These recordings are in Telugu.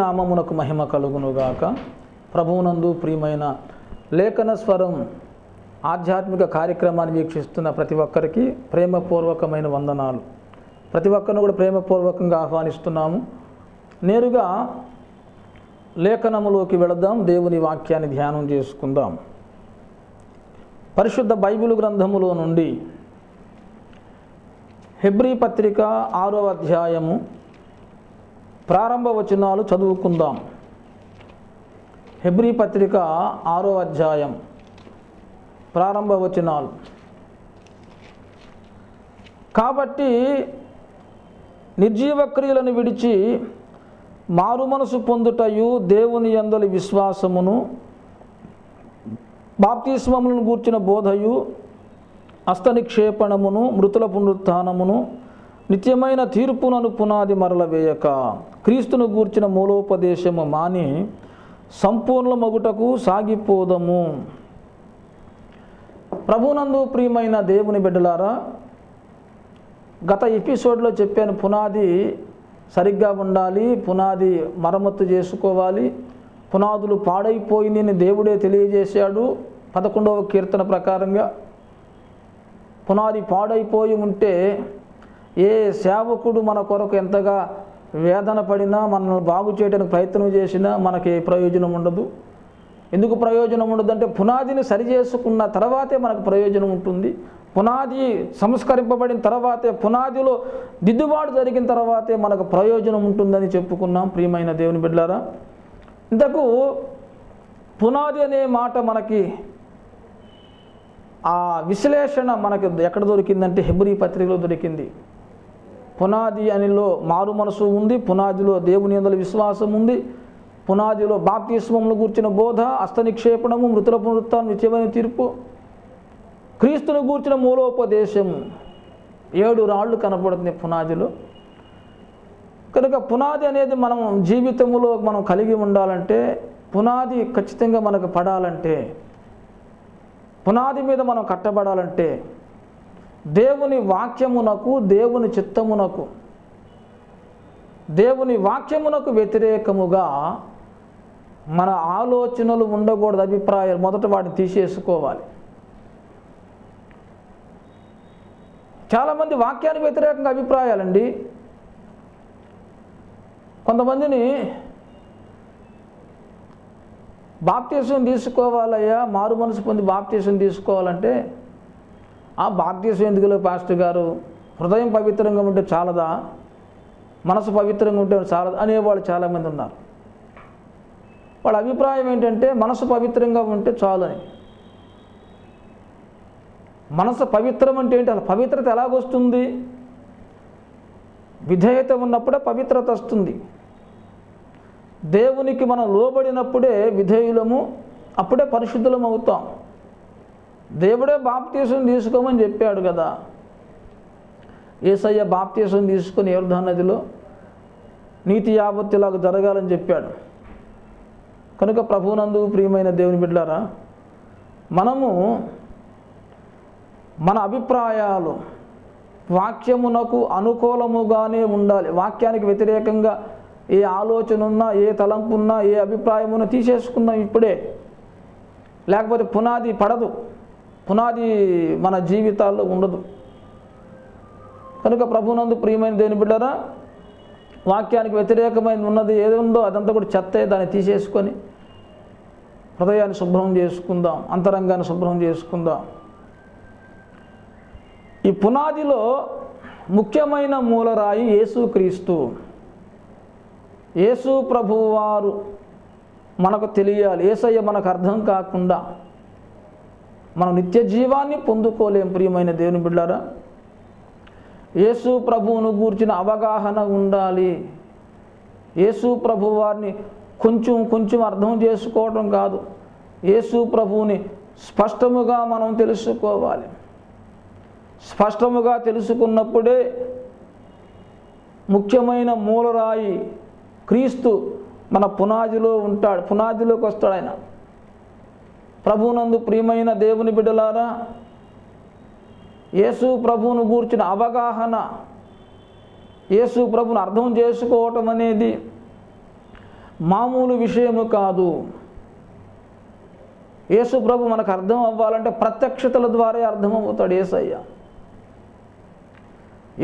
నామమునకు మహిమ కలుగునుగాక. ప్రభువునందు ప్రియమైన లేఖన స్వరం ఆధ్యాత్మిక కార్యక్రమాన్ని వీక్షిస్తున్న ప్రతి ఒక్కరికి ప్రేమపూర్వకమైన వందనాలు. ప్రతి ఒక్కరిని కూడా ప్రేమపూర్వకంగా ఆహ్వానిస్తున్నాము. నేరుగా లేఖనములోకి వెళదాం. దేవుని వాక్యాన్ని ధ్యానం చేసుకుందాం. పరిశుద్ధ బైబిల్ గ్రంథములో నుండి హెబ్రీ పత్రిక 6వ అధ్యాయము ప్రారంభ వచనాలు చదువుకుందాం. హెబ్రీ పత్రిక 6వ అధ్యాయం ప్రారంభ వచనాలు. కాబట్టి నిర్జీవ క్రియలను విడిచి మారు మనసు పొందుటయు, దేవుని యందలి విశ్వాసమును, బాప్తిస్మములను గూర్చిన బోధయు, హస్తనిక్షేపణమును, మృతుల పునరుత్థానమును, నిత్యమైన తీర్పునను పునాది మరల వేయక క్రీస్తును గూర్చిన మూలోపదేశము మాని సంపూర్ణ మగుటకు సాగిపోదము. ప్రభునందు ప్రియమైన దేవుని బిడ్డలారా, గత ఎపిసోడ్లో చెప్పాను, పునాది సరిగ్గా ఉండాలి, పునాది మరమ్మతు చేసుకోవాలి, పునాదులు పాడైపోయిందని దేవుడే తెలియజేశాడు. 11వ కీర్తన ప్రకారంగా పునాది పాడైపోయి ఉంటే ఏ సేవకుడు మన కొరకు ఎంతగా వేదన పడినా, మనల్ని బాగు చేయడానికి ప్రయత్నం చేసినా మనకి ప్రయోజనం ఉండదు. ఎందుకు ప్రయోజనం ఉండదు అంటే, పునాదిని సరి చేసుకున్న తర్వాతే మనకు ప్రయోజనం ఉంటుంది. పునాది సంస్కరింపబడిన తర్వాతే, పునాదిలో దిద్దుబాటు జరిగిన తర్వాతే మనకు ప్రయోజనం ఉంటుందని చెప్పుకున్నాం. ప్రియమైన దేవుని బిడ్డలారా, ఇంతకు పునాది అనే మాట మనకి ఆ విశ్లేషణ మనకు ఎక్కడ దొరికిందంటే హెబ్రీ పత్రికలో దొరికింది. పునాది అనిలో మారు మనసు ఉంది, పునాదిలో దేవుని యందలి విశ్వాసం ఉంది, పునాదిలో బాప్తిస్మమును గూర్చిన బోధ, హస్తనిక్షేపణము, మృతుల పునరుత్థానం, నిత్యమైన తీర్పు, క్రీస్తును గూర్చిన మూలోపదేశము. 7 రాళ్ళు కనపడుతుంది పునాదిలో. కనుక పునాది అనేది మనం జీవితంలో మనం కలిగి ఉండాలంటే, పునాది ఖచ్చితంగా మనకు పడాలంటే, పునాది మీద మనం కట్టబడాలంటే, దేవుని వాక్యమునకు, దేవుని చిత్తమునకు, దేవుని వాక్యమునకు వ్యతిరేకముగా మన ఆలోచనలు ఉండకూడదు. అభిప్రాయాలు మొదట వాటిని తీసేసుకోవాలి. చాలామంది వాక్యానికి వ్యతిరేకంగా అభిప్రాయాలండి. కొంతమందిని బాప్తిసం తీసుకోవాలయ్యా, మారు మనసు పొంది బాప్తిసం తీసుకోవాలంటే, ఆ బాప్తిసం ఎందుకులే పాస్టర్ గారు, హృదయం పవిత్రంగా ఉంటే చాలదా, మనసు పవిత్రంగా ఉంటే చాలదా అనేవాళ్ళు చాలామంది ఉన్నారు. వాళ్ళ అభిప్రాయం ఏంటంటే మనసు పవిత్రంగా ఉంటే చాలు అని. మనసు పవిత్రం అంటే ఏంటి? అసలు పవిత్రత ఎలాగొస్తుంది? విధేయత ఉన్నప్పుడే పవిత్రత వస్తుంది. దేవునికి మనం లోబడినప్పుడే విధేయులము, అప్పుడే పరిశుద్ధులం అవుతాం. దేవుడే బాప్తిసం తీసుకోమని చెప్పాడు కదా. యేసయ్య బాప్తిసం తీసుకుని యోర్దాను నదిలో నీతి యావత్తులాగా జరగాలని చెప్పాడు. కనుక ప్రభువునందు ప్రియమైన దేవుని బిడ్డలారా, మనము మన అభిప్రాయాలు వాక్యమునకు అనుకూలముగానే ఉండాలి. వాక్యానికి వ్యతిరేకంగా ఏ ఆలోచన ఉన్నా, ఏ తలంపు ఉన్నా, ఏ అభిప్రాయం ఉన్నా తీసేసుకుందాం ఇప్పుడే. లేకపోతే పునాది పడదు, పునాది మన జీవితాల్లో ఉండదు. కనుక ప్రభునందు ప్రియమైన దేవుని బిడ్డలారా, వాక్యానికి వ్యతిరేకమైన ఉన్నది ఏది ఉందో అదంతా కూడా చెత్తే, దాన్ని తీసేసుకొని హృదయాన్ని శుభ్రం చేసుకుందాం, అంతరంగాన్ని శుభ్రం చేసుకుందాం. ఈ పునాదిలో ముఖ్యమైన మూలరాయి యేసుక్రీస్తు. యేసు ప్రభువారు మనకు తెలియాలి. యేసయ్య మనకు అర్థం కాకుండా మనం నిత్య జీవాన్ని పొందుకోలేం. ప్రియమైన దేవుని బిడ్డలారా, యేసు ప్రభువును గూర్చిన అవగాహన ఉండాలి. యేసు ప్రభువారిని కొంచెం అర్థం చేసుకోవడం కాదు, యేసు ప్రభువుని స్పష్టముగా మనం తెలుసుకోవాలి. స్పష్టముగా తెలుసుకున్నప్పుడే ముఖ్యమైన మూలరాయి క్రీస్తు మన పునాదిలో ఉంటాడు, పునాదిలోకి వస్తాడు ఆయన. ప్రభువునందు ప్రియమైన దేవుని బిడ్డలారా, యేసు ప్రభువును గూర్చిన అవగాహన, యేసు ప్రభువును అర్థం చేసుకోవటం అనేది మామూలు విషయము కాదు. యేసు ప్రభు మనకు అర్థం అవ్వాలంటే ప్రత్యక్షతల ద్వారా అర్థమవుతాడు యేసయ్య.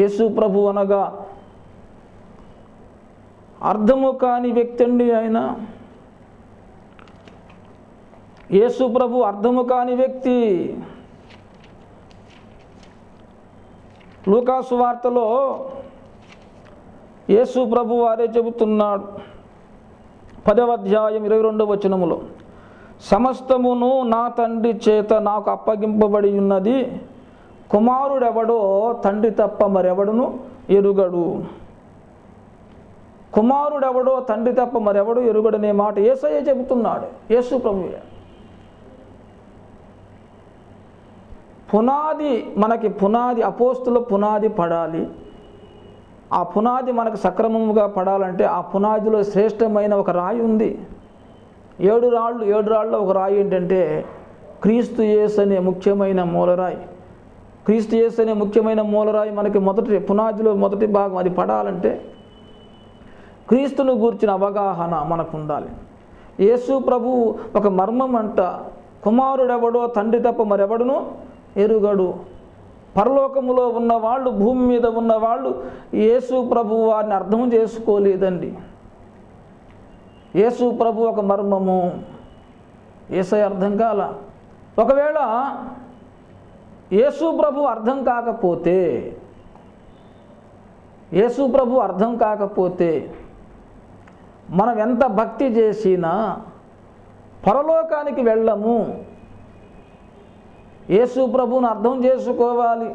యేసు ప్రభు అనగా అర్థము కాని వ్యక్తి అండి ఆయన. యేసు ప్రభు అర్థము కాని వ్యక్తి. లూకాసు వార్తలో యేసు ప్రభు వారే చెబుతున్నాడు 10వ అధ్యాయం 22వ వచనములో, సమస్తమును నా తండ్రి చేత నాకు అప్పగింపబడి ఉన్నది, కుమారుడెవడో తండ్రి తప్ప మరెవడును ఎరుగడు. కుమారుడెవడో తండ్రి తప్ప మరెవడు ఎరుగడనే మాట యేసయ్య చెబుతున్నాడు. యేసు ప్రభువే పునాది, మనకి పునాది, అపోస్తుల పునాది పడాలి. ఆ పునాది మనకు సక్రమముగా పడాలంటే ఆ పునాదిలో శ్రేష్టమైన ఒక రాయి ఉంది. 7 రాళ్ళు ఒక రాయి ఏంటంటే క్రీస్తు యేసు అనే ముఖ్యమైన మూలరాయి. క్రీస్తు యేసు అనే ముఖ్యమైన మూలరాయి మనకి మొదటి పునాదిలో మొదటి భాగం. అది పడాలంటే క్రీస్తును గూర్చిన అవగాహన మనకు ఉండాలి. యేసు ప్రభు ఒక మర్మం అంట, కుమారుడెవడో తండ్రి తప్ప మరెవడును ఎరుగడు. పరలోకములో ఉన్నవాళ్ళు, భూమి మీద ఉన్నవాళ్ళు యేసు ప్రభు వారిని అర్థం చేసుకోలేదండి. యేసు ప్రభు ఒక మర్మము, యేసయ్య అర్థం కాల. ఒకవేళ యేసు ప్రభు అర్థం కాకపోతే, యేసు ప్రభు అర్థం కాకపోతే మనం ఎంత భక్తి చేసినా పరలోకానికి వెళ్ళము. యేసు ప్రభువును అర్థం చేసుకోవాలి.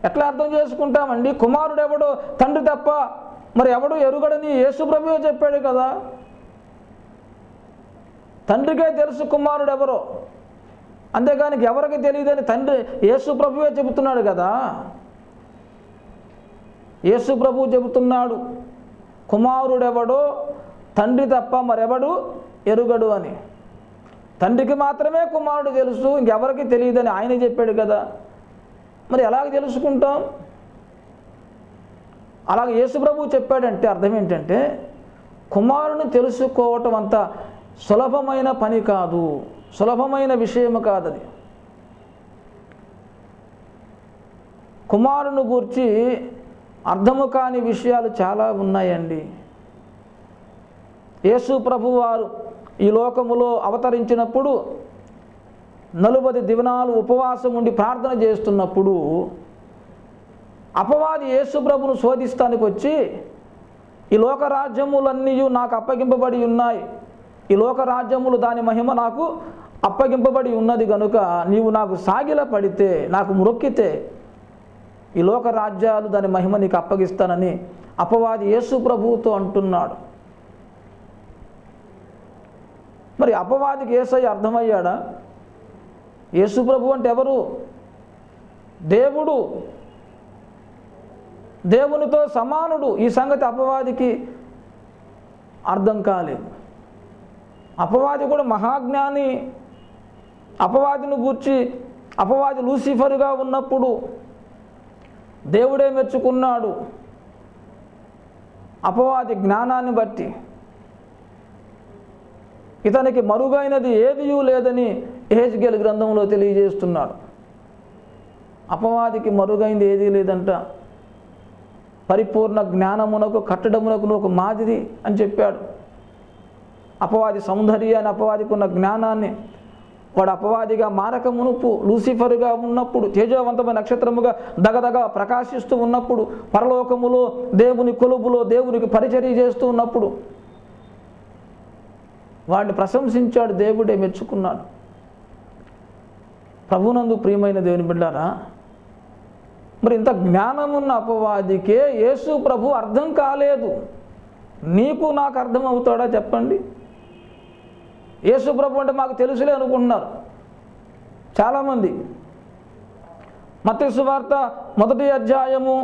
ఎట్లా అర్థం చేసుకుంటామండి? కుమారుడెవడో తండ్రి తప్ప మరి ఎవడు ఎరుగడని యేసు ప్రభువే చెప్పాడు కదా. తండ్రికే తెలుసు కుమారుడెవరో, అంతేగాని ఎవరికి తెలియదని తండ్రి యేసు ప్రభువే చెబుతున్నాడు కదా. యేసు ప్రభువు చెబుతున్నాడు కుమారుడెవడో తండ్రి తప్ప మరెవడు ఎరుగడు అని. తండ్రికి మాత్రమే కుమారుడు తెలుసు, ఇంకెవరికి తెలియదని ఆయన చెప్పాడు కదా. మరి ఎలాగ తెలుసుకుంటాం? అలాగే యేసు ప్రభువు చెప్పాడంటే అర్థం ఏంటంటే కుమారుని తెలుసుకోవటం అంత సులభమైన పని కాదు, సులభమైన విషయం కాదది. కుమారుని గూర్చి అర్థము కాని విషయాలు చాలా ఉన్నాయండి. యేసు ప్రభు వారు ఈ లోకములో అవతరించినప్పుడు 40 దినాలు ఉపవాసం ఉండి ప్రార్థన చేస్తున్నప్పుడు అపవాది యేసు ప్రభును శోధిస్తానికి వచ్చి, ఈ లోక రాజ్యములన్నీ నాకు అప్పగింపబడి ఉన్నాయి, ఈ లోక రాజ్యములు దాని మహిమ నాకు అప్పగింపబడి ఉన్నది కనుక నీవు నాకు సాగిల పడితే, నాకు మొక్కితే ఈ లోక రాజ్యాలు దాని మహిమ నీకు అప్పగిస్తానని అపవాది యేసు ప్రభువుతో అంటున్నాడు. మరి అపవాదికి యేసయ్య అర్థమయ్యాడా? యేసు ప్రభు అంటే ఎవరు? దేవుడు, దేవునితో సమానుడు. ఈ సంగతి అపవాదికి అర్థం కాలేదు. అపవాది కూడా మహాజ్ఞాని. అపవాదిని గూర్చి అపవాది లూసిఫరుగా ఉన్నప్పుడు దేవుడే మెచ్చుకున్నాడు అపవాది జ్ఞానాన్ని బట్టి. ఇతనికి మరుగైనది ఏదియూ లేదని యెహెజ్కేలు గ్రంథంలో తెలియజేస్తున్నాడు. అపవాదికి మరుగైంది ఏదీ లేదంట. పరిపూర్ణ జ్ఞానమునకు కట్టడమునకు ఒక మాదిరి అని చెప్పాడు. అపవాది సౌందర్యాన్ని, అపవాదికి ఉన్న జ్ఞానాన్ని, వాడు అపవాదిగా మారక మునుపు లూసిఫరుగా ఉన్నప్పుడు, తేజవంతమైన నక్షత్రముగా దగదగ ప్రకాశిస్తూ ఉన్నప్పుడు, పరలోకములో దేవుని కొలుపులో దేవునికి పరిచర్య చేస్తూ ఉన్నప్పుడు వాడిని ప్రశంసించాడు, దేవుడే మెచ్చుకున్నాడు. ప్రభునందు ప్రియమైన దేవుని బిడ్డారా, మరి ఇంత జ్ఞానమున్న అపవాదికే యేసు ప్రభు అర్థం కాలేదు. నీకు నాకు అర్థం అవుతాడా చెప్పండి? యేసు ప్రభు అంటే మాకు తెలుసులే అనుకుంటున్నారు చాలామంది. మత్తయి సువార్త 1వ అధ్యాయము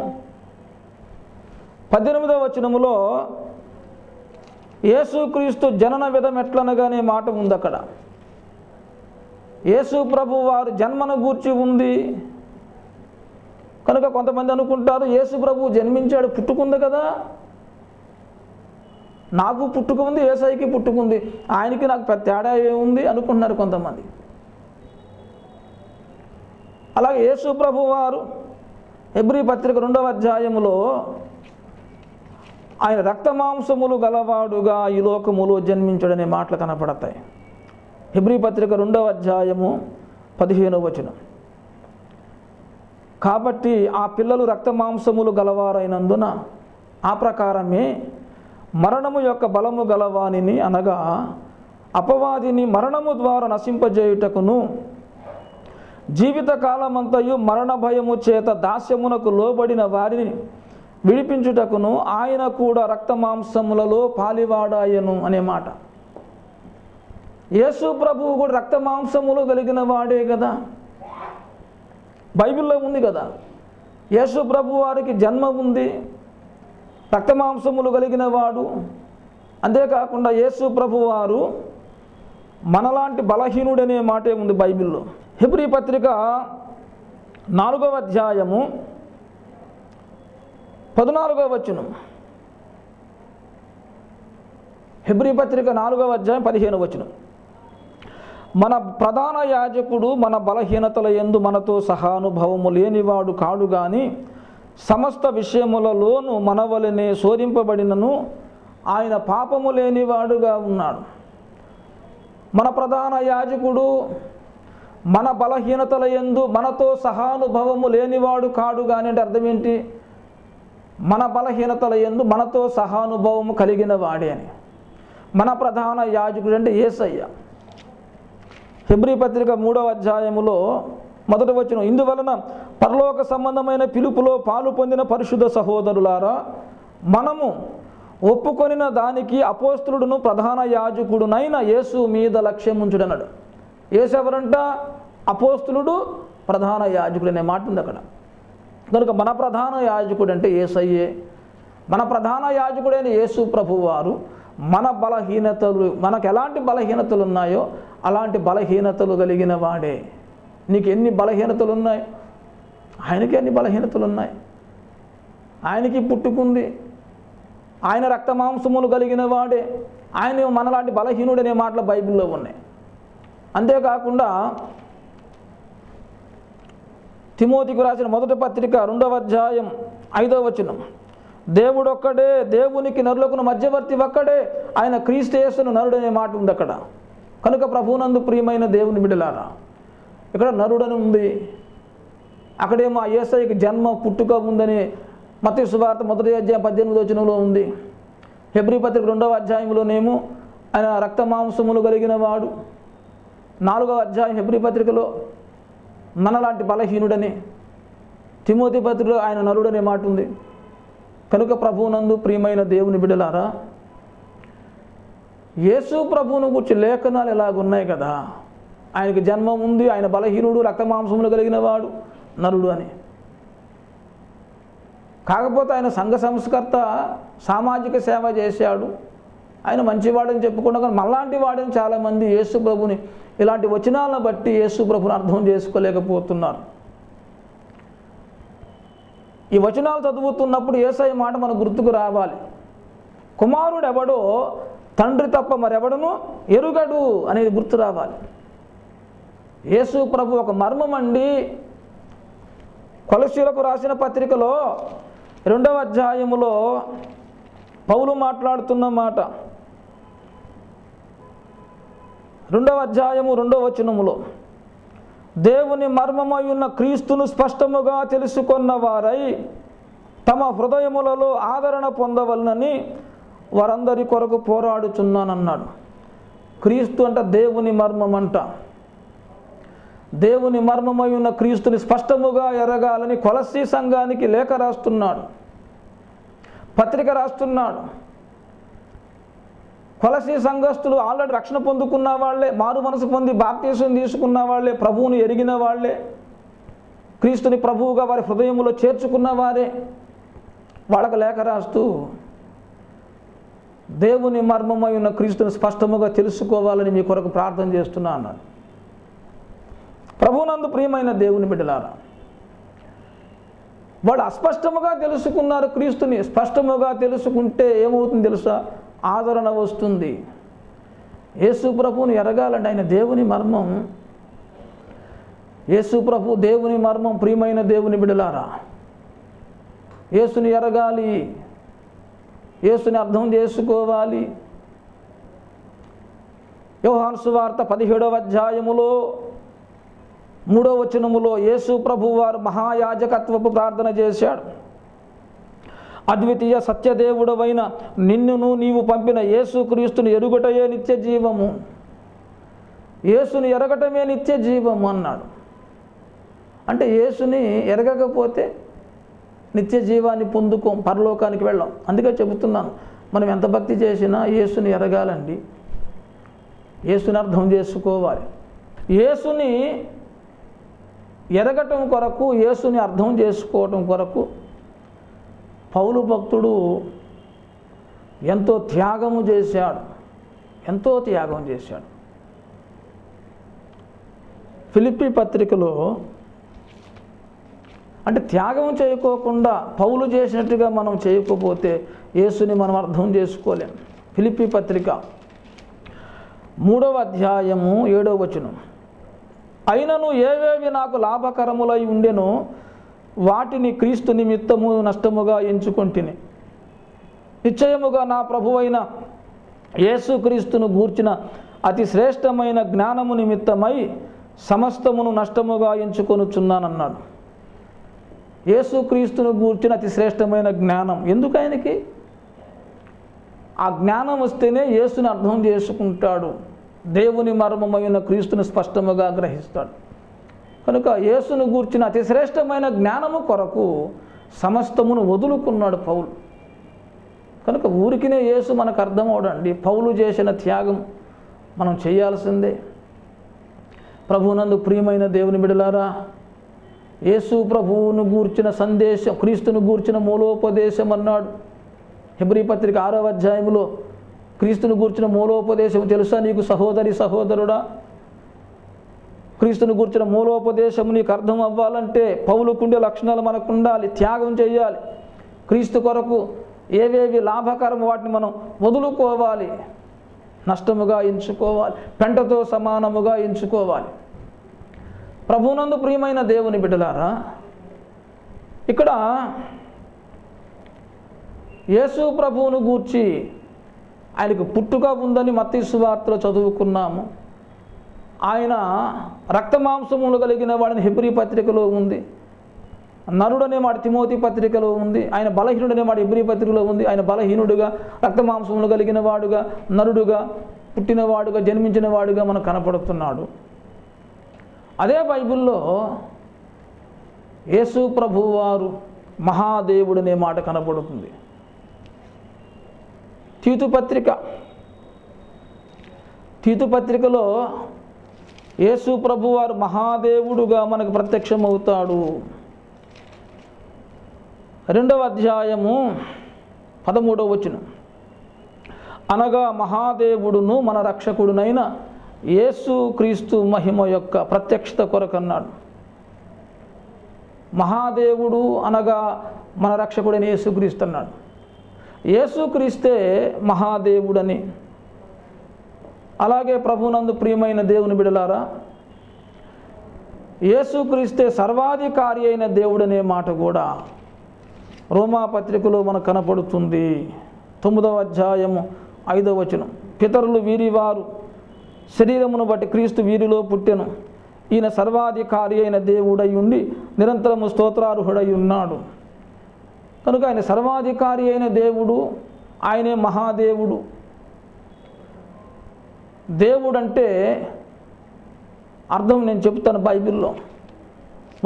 18వ వచనములో యేసుక్రీస్తు జనన విధం ఎట్లనగానే మాట ఉంది అక్కడ. యేసు ప్రభు వారు జన్మను గూర్చి ఉంది కనుక కొంతమంది అనుకుంటారు యేసు ప్రభు జన్మించాడు, పుట్టుకుంది కదా. నాకు పుట్టుక ఉంది, యేసయ్యకి పుట్టుక ఉంది, ఆయనకి నాకు పెద్ద తేడా ఏముంది అనుకుంటున్నారు కొంతమంది. అలాగే యేసు ప్రభు వారు హెబ్రీ పత్రిక 2వ అధ్యాయములో ఆయన రక్తమాంసములు గలవాడుగా ఈ లోకములో జన్మించడనే మాటలు కనపడతాయి. హెబ్రీ పత్రిక 2వ అధ్యాయము 15వ వచనం. కాబట్టి ఆ పిల్లలు రక్తమాంసములు గలవారైనందున ఆ ప్రకారమే మరణము యొక్క బలము గలవానిని, అనగా అపవాదిని మరణము ద్వారా నశింపజేయుటకును, జీవితకాలమంతయు మరణ భయము చేత దాస్యమునకు లోబడిన వారిని విడిపించుటకును ఆయన కూడా రక్తమాంసములలో పాలివాడాయను అనే మాట. యేసు ప్రభువు కూడా రక్తమాంసములు కలిగిన వాడే కదా, బైబిల్లో ఉంది కదా. యేసు ప్రభు వారికి జన్మ ఉంది, రక్తమాంసములు కలిగిన వాడు. అంతేకాకుండా యేసు ప్రభు వారు మనలాంటి బలహీనుడనే మాటే ఉంది బైబిల్లో. హెబ్రీ పత్రిక 4వ అధ్యాయము 14వ వచనం. హెబ్రీ పత్రిక 4వ అధ్యాయం 15వ వచనం. మన ప్రధాన యాజకుడు మన బలహీనతల యందు మనతో సహానుభవము లేనివాడు కాడు గాని సమస్త విషయములలోనూ మనవలనే శోధింపబడినను ఆయన పాపము లేనివాడుగా ఉన్నాడు. మన ప్రధాన యాజకుడు మన బలహీనతల యందు మనతో సహానుభవము లేనివాడు కాడు గాని అంటే అర్థం ఏంటి? మన బలహీనతల యందు మనతో సహానుభవము కలిగిన వాడే అని. మన ప్రధాన యాజకుడు అంటే యేసయ్య. హెబ్రీ పత్రిక 3వ అధ్యాయములో 1వ వచనం. ఇందువలన పరలోక సంబంధమైన పిలుపులో పాలు పొందిన పరిశుద్ధ సహోదరులారా, మనము ఒప్పుకొనిన దానికి అపోస్తలుడును ప్రధాన యాజకుడునైన యేసు మీద లక్ష్యం ఉంచుడన్నాడు. యేసు ఎవరంట? అపోస్తలుడు, ప్రధాన యాజకుడు అనే మాట ఉంది అక్కడ. కనుక మన ప్రధాన యాజకుడు అంటే యేసయ్యే. మన ప్రధాన యాజకుడైన యేసు ప్రభు వారు మన బలహీనతలు, మనకు ఎలాంటి బలహీనతలు ఉన్నాయో అలాంటి బలహీనతలు కలిగిన వాడే. నీకు ఎన్ని బలహీనతలు ఉన్నాయి, ఆయనకి అన్ని బలహీనతలు ఉన్నాయి. ఆయనకి పుట్టుకుంది, ఆయన రక్తమాంసములు కలిగిన వాడే. ఆయన మనలాంటి బలహీనుడనే మాటలు బైబిల్లో ఉన్నాయి. అంతేకాకుండా తిమోతికి రాసిన 1వ పత్రిక 2వ అధ్యాయం 5వ వచనం. దేవుడొక్కడే, దేవునికి నరులకు మధ్యవర్తి ఒక్కడే, ఆయన క్రీస్తు యేసును నరుడనే మాట ఉంది అక్కడ. కనుక ప్రభువునందు ప్రియమైన దేవుని బిడ్డలారా, ఇక్కడ నరుడని ఉంది, అక్కడేమో యేసయ్యకి జన్మ పుట్టుక ఉందని మత్తయి సువార్త 1వ అధ్యాయం 18వ వచనంలో ఉంది. హెబ్రీ పత్రిక 2వ అధ్యాయంలోనేమో ఆయన రక్తమాంసములు కలిగిన వాడు. 4వ అధ్యాయం హెబ్రీ పత్రికలో మనలాంటి బలహీనుడని, తిమోతి పత్రికలో ఆయన నరుడనే మాట ఉంది. కనుక ప్రభువునందు ప్రియమైన దేవుని బిడ్డలారా, యేసు ప్రభువును గురించి లేఖనాలు ఎలాగున్నాయి కదా, ఆయనకి జన్మ ఉంది, ఆయన బలహీనుడు, రక్తమాంసములు కలిగిన వాడు, నరుడు అని. కాకపోతే ఆయన సంఘ సంస్కర్త, సామాజిక సేవ చేశాడు, ఆయన మంచివాడని చెప్పుకున్నా. కానీ మళ్ళాంటి వాడని చాలామంది యేసు ప్రభుని ఇలాంటి వచనాలను బట్టి యేసు ప్రభుని అర్థం చేసుకోలేకపోతున్నారు. ఈ వచనాలు చదువుతున్నప్పుడు యేసయ్య మాట మనకు గుర్తుకు రావాలి. కుమారుడు ఎవడో తండ్రి తప్ప మరెవడను ఎరుగడు అనేది గుర్తు రావాలి. యేసు ప్రభు ఒక మర్మం అండి. కొలస్సీలకు రాసిన పత్రికలో 2వ అధ్యాయములో పౌలు మాట్లాడుతున్న మాట, 2వ అధ్యాయము 2వ వచనములో, దేవుని మర్మమై ఉన్న క్రీస్తును స్పష్టముగా తెలుసుకున్న వారై తమ హృదయములలో ఆదరణ పొందవలనని వారందరి కొరకు పోరాడుచున్నానన్నాడు. క్రీస్తు అంట దేవుని మర్మం అంట. దేవుని మర్మమై ఉన్న క్రీస్తుని స్పష్టముగా ఎరగాలని కొలస్సీ సంఘానికి లేఖ రాస్తున్నాడు, పత్రిక రాస్తున్నాడు. కొలస్సీ సంఘస్థులు ఆల్రెడీ రక్షణ పొందుకున్న వాళ్ళే, మారు మనసు పొంది బాప్తీసం తీసుకున్న వాళ్ళే, ప్రభువుని ఎరిగిన వాళ్ళే, క్రీస్తుని ప్రభువుగా వారి హృదయములో చేర్చుకున్న వారే. వాళ్ళకు లేఖ రాస్తూ దేవుని మర్మమై ఉన్న క్రీస్తుని స్పష్టముగా తెలుసుకోవాలని మీ కొరకు ప్రార్థన చేస్తున్నా అన్నాడు. ప్రభువునందు ప్రియమైన దేవుని బిడ్డలారా, వాళ్ళు అస్పష్టముగా తెలుసుకున్నారు క్రీస్తుని. స్పష్టముగా తెలుసుకుంటే ఏమవుతుంది తెలుసా? ఆదరణ వస్తుంది. యేసు ప్రభువుని ఎరగాలండి. ఆయన దేవుని మర్మం. యేసు ప్రభు దేవుని మర్మం. ప్రియమైన దేవుని బిడ్డలారా, యేసుని ఎరగాలి, యేసుని అర్థం చేసుకోవాలి. యోహాను సువార్త 17వ అధ్యాయములో 3వ వచనములో యేసు ప్రభు వారు మహాయాజకత్వపు ప్రార్థన చేశాడు. అద్వితీయ సత్యదేవుడవైన నిన్నును నీవు పంపిన యేసుక్రీస్తుని ఎరుగటయే నిత్య జీవము. యేసుని ఎరగటమే నిత్య జీవము అన్నాడు. అంటే యేసుని ఎరగకపోతే నిత్య జీవాన్ని పొందుకోం, పరలోకానికి వెళ్ళాం. అందుకే చెబుతున్నాను, మనం ఎంత భక్తి చేసినా యేసుని ఎరగాలండి, యేసుని అర్థం చేసుకోవాలి. యేసుని ఎరగటం కొరకు, యేసుని అర్థం చేసుకోవటం కొరకు పౌలు భక్తుడు ఎంతో త్యాగము చేశాడు, ఎంతో త్యాగం చేశాడు. ఫిలిప్పీ పత్రికలో అంటే త్యాగం చేయకోకుండా పౌలు చేసినట్టుగా మనం చేయకపోతే యేసుని మనం అర్థం చేసుకోలేం. ఫిలిప్పీ పత్రిక 3వ అధ్యాయము 7వ వచనం, అయినను ఏవేవి నాకు లాభకరములై ఉండెనో వాటిని క్రీస్తు నిమిత్తము నష్టముగా ఎంచుకొంటిని. నిశ్చయముగా నా ప్రభువైన యేసుక్రీస్తును గూర్చిన అతి శ్రేష్టమైన జ్ఞానము నిమిత్తమై సమస్తమును నష్టముగా ఎంచుకొనుచున్నానన్నాడు. యేసుక్రీస్తును గూర్చిన అతి శ్రేష్టమైన జ్ఞానం. ఎందుకు ఆయనకి? ఆ జ్ఞానం వస్తేనే యేసుని అర్థం చేసుకుంటాడు, దేవుని మర్మమైన క్రీస్తుని స్పష్టముగా గ్రహిస్తాడు. కనుక యేసును గూర్చిన అతి శ్రేష్టమైన జ్ఞానము కొరకు సమస్తమును వదులుకున్నాడు పౌలు. కనుక ఊరికినే యేసు మనకు అర్థం అవడండి. పౌలు చేసిన త్యాగం మనం చేయాల్సిందే. ప్రభువునందు ప్రియమైన దేవుని బిడ్డలారా, యేసు ప్రభువును గూర్చిన సందేశం, క్రీస్తును గూర్చిన మూలోపదేశం అన్నాడు. హెబ్రీ పత్రిక 6వ అధ్యాయంలో క్రీస్తును గూర్చిన మూలోపదేశం తెలుసా నీకు సహోదరి సహోదరుడా? క్రీస్తును గూర్చిన మూలోపదేశం నీకు అర్థం అవ్వాలంటే పౌలుకుండే లక్షణాలు మనకు ఉండాలి. త్యాగం చేయాలి. క్రీస్తు కొరకు ఏవేవి లాభకరం వాటిని మనం వదులుకోవాలి, నష్టముగా ఎంచుకోవాలి, పెంటతో సమానముగా ఎంచుకోవాలి. ప్రభువునందు ప్రియమైన దేవుని బిడ్డలారా, ఇక్కడ యేసు ప్రభువును గూర్చి ఆయనకు పుట్టుక ఉందని మత్తయి సువార్తలో చదువుకున్నాము. ఆయన రక్తమాంసములు కలిగిన వాడిని హెబ్రీ పత్రికలో ఉంది. నరుడనే మాట తిమోతి పత్రికలో ఉంది. ఆయన బలహీనుడనే మాట హెబ్రీ పత్రికలో ఉంది. ఆయన బలహీనుడుగా, రక్తమాంసములు కలిగిన వాడుగా, నరుడుగా, పుట్టినవాడుగా, జన్మించిన వాడుగా మనకు కనపడుతున్నాడు. అదే బైబిల్లో యేసు ప్రభువు వారు మహాదేవుడనే మాట కనపడుతుంది. తీతు పత్రికలో యేసు ప్రభు వారు మహాదేవుడుగా మనకు ప్రత్యక్షమవుతాడు. 2వ అధ్యాయము 13వ వచనం, అనగా మహాదేవుడును మన రక్షకుడునైన యేసు క్రీస్తు మహిమ యొక్క ప్రత్యక్షత కొరకన్నాడు. మహాదేవుడు అనగా మన రక్షకుడైన యేసుక్రీస్తు అన్నాడు. యేసుక్రీస్తే మహాదేవుడని. అలాగే ప్రభునందు ప్రియమైన దేవుని బిడలారా, యేసుక్రీస్తే సర్వాధికారి అయిన దేవుడనే మాట కూడా రోమా పత్రికలో మనకు కనపడుతుంది. 9వ అధ్యాయము 5వ వచనం, పితరులు వీరివారు, శరీరమును బట్టి క్రీస్తు వీరిలో పుట్టెను. ఈయన సర్వాధికారి అయిన దేవుడై ఉండి నిరంతరము స్తోత్రార్హుడై ఉన్నాడు. కనుక ఆయన సర్వాధికారి అయిన దేవుడు, ఆయనే మహాదేవుడు. దేవుడు అంటే అర్థం నేను చెప్తాను. బైబిల్లో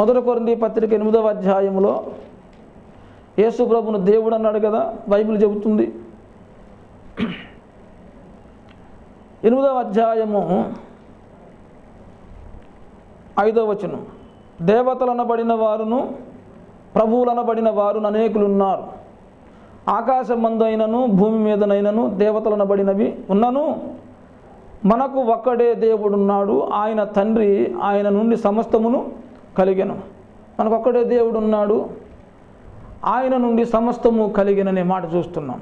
1 కొరింథీ పత్రిక 8వ అధ్యాయంలో యేసు ప్రభువును దేవుడు అన్నాడు కదా, బైబిల్ చెబుతుంది. 8వ అధ్యాయము 5వ వచనం, దేవతలనబడిన వారును ప్రభువులనబడిన వారును అనేకులు ఉన్నారు. ఆకాశమందైనను భూమి మీదనైనను దేవతలనబడినవి ఉన్నను మనకు ఒక్కడే దేవుడున్నాడు, ఆయన తండ్రి, ఆయన నుండి సమస్తమును కలిగెను. మనకు ఒక్కడే దేవుడున్నాడు, ఆయన నుండి సమస్తము కలిగిననే మాట చూస్తున్నాం.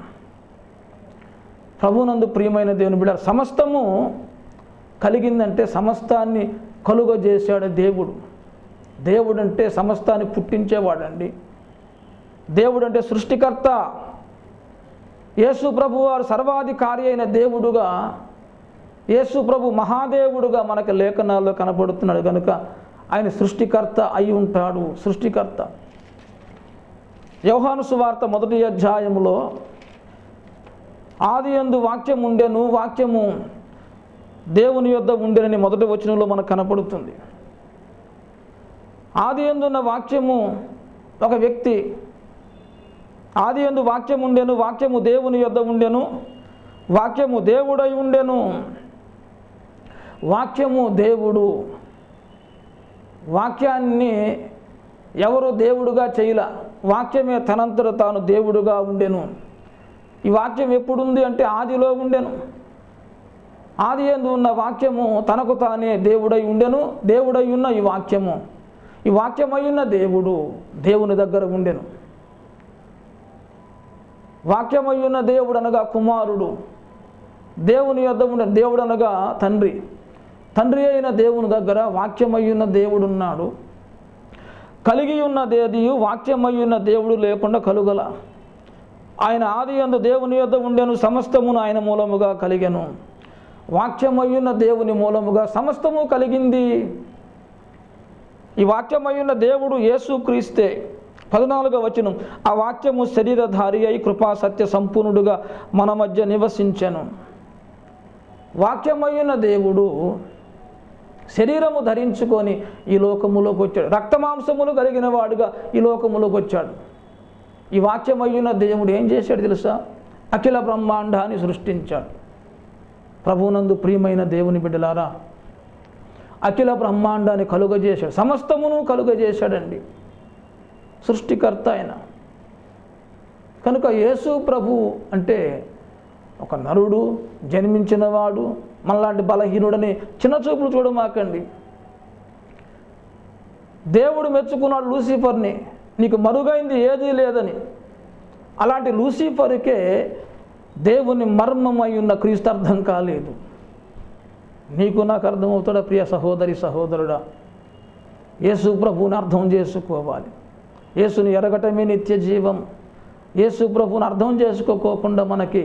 ప్రభునందు ప్రియమైన దేవుని బిడ్డ, సమస్తము కలిగిందంటే సమస్తాన్ని కలుగజేశాడు దేవుడు. దేవుడు అంటే సమస్తాన్ని పుట్టించేవాడండి. దేవుడు అంటే సృష్టికర్త. యేసు ప్రభు వారు సర్వాధికారి అయిన దేవుడుగా, యేసు ప్రభు మహాదేవుడుగా మనకు లేఖనాల్లో కనబడుతున్నాడు కనుక ఆయన సృష్టికర్త అయి ఉంటాడు. సృష్టికర్త. యోహాను సువార్త 1వ అధ్యాయములో ఆదియందు వాక్యం ఉండెను, వాక్యము దేవుని యొద్ద ఉండెనని మొదటి వచనంలో మనకు కనపడుతుంది. ఆదియందు ఉన్న వాక్యము ఒక వ్యక్తి. ఆదియందు వాక్యం ఉండెను, వాక్యము దేవుని యొద్ద ఉండెను, వాక్యము దేవుడై ఉండెను. వాక్యము దేవుడు. వాక్యాన్ని ఎవరు దేవుడుగా చేయలా, వాక్యమే తనంతట తాను దేవుడుగా ఉండెను. ఈ వాక్యం ఎప్పుడుంది అంటే ఆదిలో ఉండెను. ఆది యందు ఉన్న వాక్యము తనకు తానే దేవుడై ఉండెను. దేవుడై ఉన్న ఈ వాక్యము, ఈ వాక్యమై ఉన్న దేవుడు దేవుని దగ్గర ఉండెను. వాక్యమై ఉన్న దేవుడు అనగా కుమారుడు, దేవుని యొద్ద ఉండే దేవుడు అనగా తండ్రి. తండ్రి అయిన దేవుని దగ్గర వాక్యమై ఉన్న దేవుడు ఉన్నాడు. కలిగి ఉన్నదేదియు వాక్యమై ఉన్న దేవుడు లేకుండా కలుగల. ఆయన ఆది యందు దేవుని యొద్ద ఉండెను, సమస్తమును ఆయన మూలముగా కలిగెను. వాక్యమై ఉన్న దేవుని మూలముగా సమస్తము కలిగింది. ఈ వాక్యమై ఉన్న దేవుడు యేసు క్రీస్తే. 14వ వచనం, ఆ వాక్యము శరీరధారి అయి కృపా సత్య సంపూర్ణుడుగా మన మధ్య నివసించెను. వాక్యమై ఉన్న దేవుడు శరీరము ధరించుకొని ఈ లోకములోకి వచ్చాడు. రక్తమాంసములు కలిగిన వాడుగా ఈ లోకములోకి వచ్చాడు. ఈ వాక్యమై ఉన్న దేవుడు ఏం చేశాడు తెలుసా? అఖిల బ్రహ్మాండాన్ని సృష్టించాడు. ప్రభునందు ప్రియమైన దేవుని బిడ్డలారా, అఖిల బ్రహ్మాండాన్ని కలుగజేశాడు. సమస్తమును కలుగజేశాడండి సృష్టికర్త ఆయన. కనుక యేసు ప్రభు అంటే ఒక నరుడు, జన్మించినవాడు, మనలాంటి బలహీనుడని చిన్న చూపులు చూడమాకండి. దేవుడు మెచ్చుకున్నాడు లూసిఫర్ని, నీకు మరుగైంది ఏదీ లేదని. అలాంటి లూసిఫర్కే దేవుని మర్మమై ఉన్న క్రీస్తు అర్థం కాలేదు. నీకు నాకు అర్థమవుతాడా ప్రియ సహోదరి సహోదరుడా? యేసు ప్రభువుని అర్థం చేసుకోవాలి. యేసుని ఎరగటమే నిత్య జీవం. యేసు ప్రభువుని అర్థం చేసుకోకుండా మనకి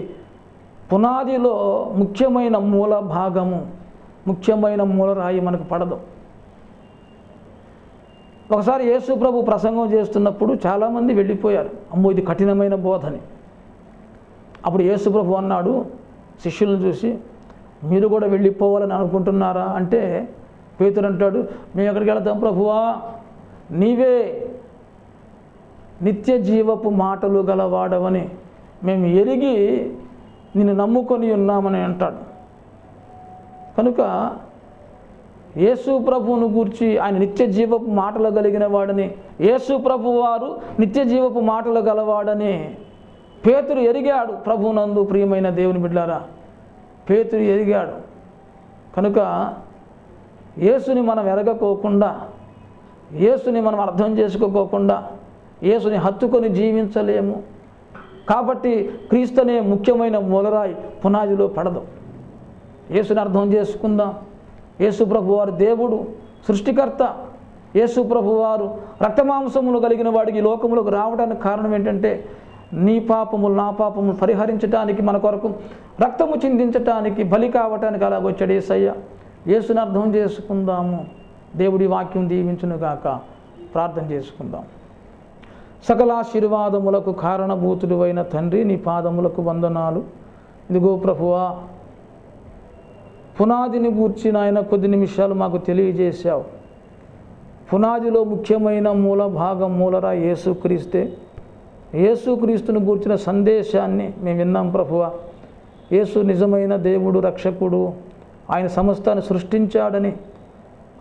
పునాదిలో ముఖ్యమైన మూల భాగము, ముఖ్యమైన మూలరాయి మనకు పడదు. ఒకసారి యేసు ప్రభు ప్రసంగం చేస్తున్నప్పుడు చాలామంది వెళ్ళిపోయారు. అమ్మో ఇది కఠినమైన బోధని. అప్పుడు యేసు ప్రభు అన్నాడు శిష్యులను చూసి, మీరు కూడా వెళ్ళిపోవాలని అనుకుంటున్నారా అంటే పేతురు అంటాడు, మేము ఎక్కడికి వెళ్తాం ప్రభువా, నీవే నిత్య జీవపు మాటలు గలవాడవని మేము ఎరిగి నిన్ను నమ్ముకొని ఉన్నామని అంటాడు. కనుక యేసు ప్రభువును గూర్చి ఆయన నిత్య జీవపు మాటలు కలిగిన వాడని, యేసు ప్రభు వారు నిత్య జీవపు మాటలు గలవాడని పేతురు ఎరిగాడు. ప్రభువునందు ప్రియమైన దేవుని బిడ్డలారా, పేతురు ఎరిగాడు. కనుక యేసుని మనం ఎరగకోకుండా, యేసుని మనం అర్థం చేసుకోకోకుండా యేసుని హత్తుకొని జీవించలేము. కాబట్టి క్రీస్తు అనే ముఖ్యమైన మూలరాయి పునాదిలో పడదు. యేసుని అర్థం చేసుకుందాం. యేసు ప్రభు వారు దేవుడు, సృష్టికర్త. యేసు ప్రభు వారు రక్తమాంసములు కలిగిన వాడికి ఈ లోకములకు రావడానికి కారణం ఏంటంటే నీ పాపములు నా పాపములు పరిహరించడానికి, మన కొరకు రక్తము చిందించటానికి, బలి కావటానికి అలాగొచ్చాడు యేసయ్య. యేసుని అర్థం చేసుకుందాము. దేవుడి వాక్యం దీవించునుగాక. ప్రార్థన చేసుకుందాం. సకల ఆశీర్వాదములకు కారణభూతుడు అయిన తండ్రి, నీ పాదములకు వందనాలు. ఇదిగో ప్రభువా, పునాదిని గూర్చి నాయన కొద్ది నిమిషాలు మాకు తెలియజేశావు. పునాదిలో ముఖ్యమైన మూల భాగం, మూలరా యేసుక్రీస్తే. యేసుక్రీస్తుని గూర్చిన సందేశాన్ని మేము విన్నాం ప్రభువా. యేసు నిజమైన దేవుడు, రక్షకుడు, ఆయన సమస్తాన్ని సృష్టించాడని,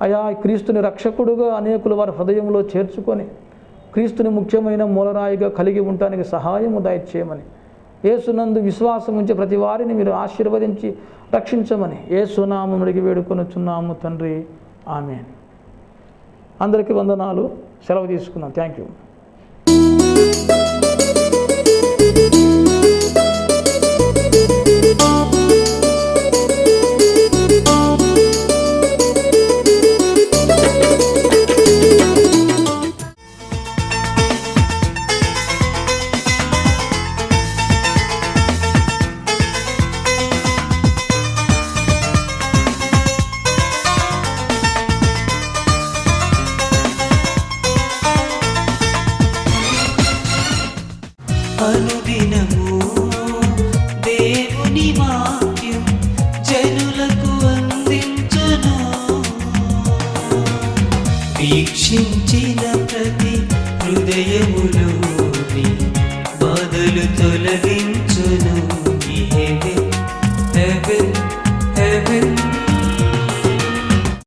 అయా క్రీస్తుని రక్షకుడుగా అనేకులు వారి హృదయంలో చేర్చుకొని క్రీస్తుని ముఖ్యమైన మూలరాయిగా కలిగి ఉండటానికి సహాయము దయచేయమని, యేసునందు విశ్వాసం ఉంచి ప్రతి వారిని మీరు ఆశీర్వదించి రక్షించమని యేసునామమున అడిగి వేడుకొనుచున్నాము తండ్రి. ఆమేన్. అందరికీ వందనాలు. సెలవు తీసుకున్నాం. Thank you. అనుదినము దేవుని వాక్యం జనులకు అందించును. వీక్షించిన ప్రతి హృదయములోని బాధలు తొలగించును.